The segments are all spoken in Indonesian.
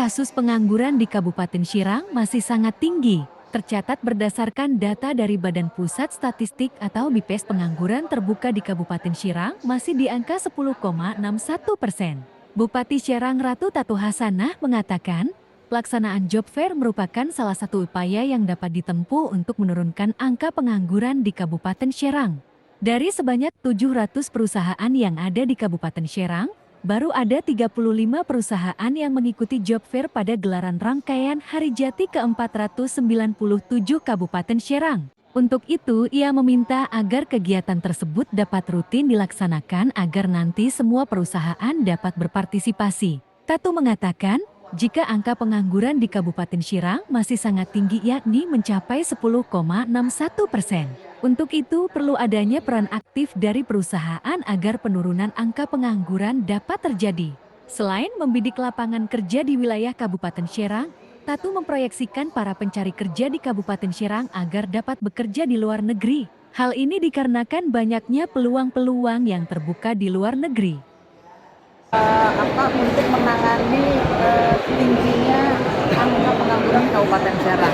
kasus pengangguran di Kabupaten Syirang masih sangat tinggi. Tercatat berdasarkan data dari Badan Pusat Statistik atau BPS, pengangguran terbuka di Kabupaten Syirang masih di angka 10,61%. Bupati Syirang Ratu Tatu Hasanah mengatakan, pelaksanaan job fair merupakan salah satu upaya yang dapat ditempuh untuk menurunkan angka pengangguran di Kabupaten Syirang. Dari sebanyak 700 perusahaan yang ada di Kabupaten Syirang, baru ada 35 perusahaan yang mengikuti job fair pada gelaran rangkaian Hari Jati ke-497 Kabupaten Syirang. Untuk itu, ia meminta agar kegiatan tersebut dapat rutin dilaksanakan agar nanti semua perusahaan dapat berpartisipasi. Tatu mengatakan, jika angka pengangguran di Kabupaten Syirang masih sangat tinggi, yakni mencapai 10,61%. Untuk itu perlu adanya peran aktif dari perusahaan agar penurunan angka pengangguran dapat terjadi. Selain membidik lapangan kerja di wilayah Kabupaten Syirang, Tatu memproyeksikan para pencari kerja di Kabupaten Syirang agar dapat bekerja di luar negeri. Hal ini dikarenakan banyaknya peluang-peluang yang terbuka di luar negeri. Untuk menangani tingginya angka pengangguran Kabupaten Syirang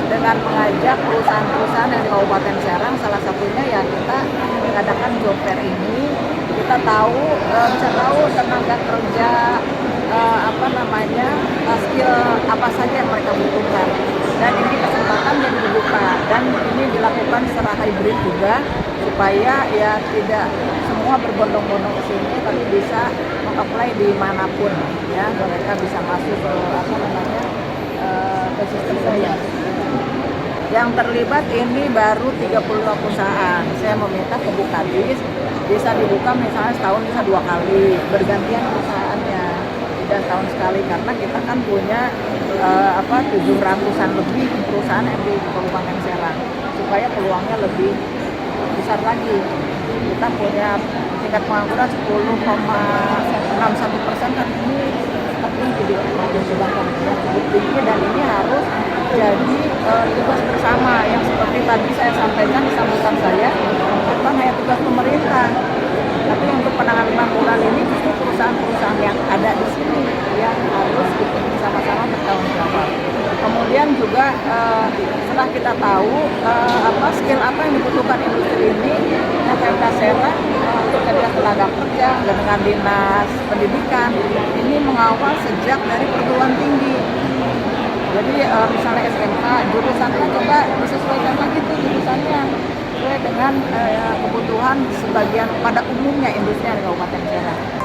dengan mengajak perusahaan-perusahaan yang di Kabupaten Syirang, salah satunya ya kita mengadakan job fair ini. Kita bisa tahu tenaga kerja skill apa saja yang mereka butuhkan, dan ini kesempatan yang dibuka dan ini dilakukan secara hybrid juga supaya ya tidak semua berbondong-bondong ke sini tapi bisa apply di manapun ya, mereka bisa masuk ke ke sistem saya. Yang terlibat ini baru 32 perusahaan. Saya meminta ke Bukadis bisa dibuka misalnya setahun bisa 2 kali, bergantian perusahaannya, tidak setahun sekali, karena kita kan punya 700-an lebih perusahaan yang di Kabupaten Syirang, supaya peluangnya lebih besar lagi. Kita punya tingkat pengangguran 10,61% kan, ini tertinggi di Kabupaten Syirang, cukup tinggi, dan ini harus jadi tugas bersama yang seperti tadi saya sampaikan di sambutan saya, bukan hanya tugas pemerintah, tapi untuk penanganan pengangguran ini justru perusahaan-perusahaan yang ada di sini yang harus ikut bersama-sama bertanggung jawab. Kemudian juga setelah kita tahu skill apa yang dibutuhkan industri ini, Pemda Syirang untuk kerja tenaga kerja dengan dinas pendidikan ini mengawal sejak dari perguruan tinggi. Jadi misalnya SMK, jurusannya coba disesuaikan lagi tuh jurusannya sesuai dengan kebutuhan sebagian pada umumnya industri di Kabupaten Syirang.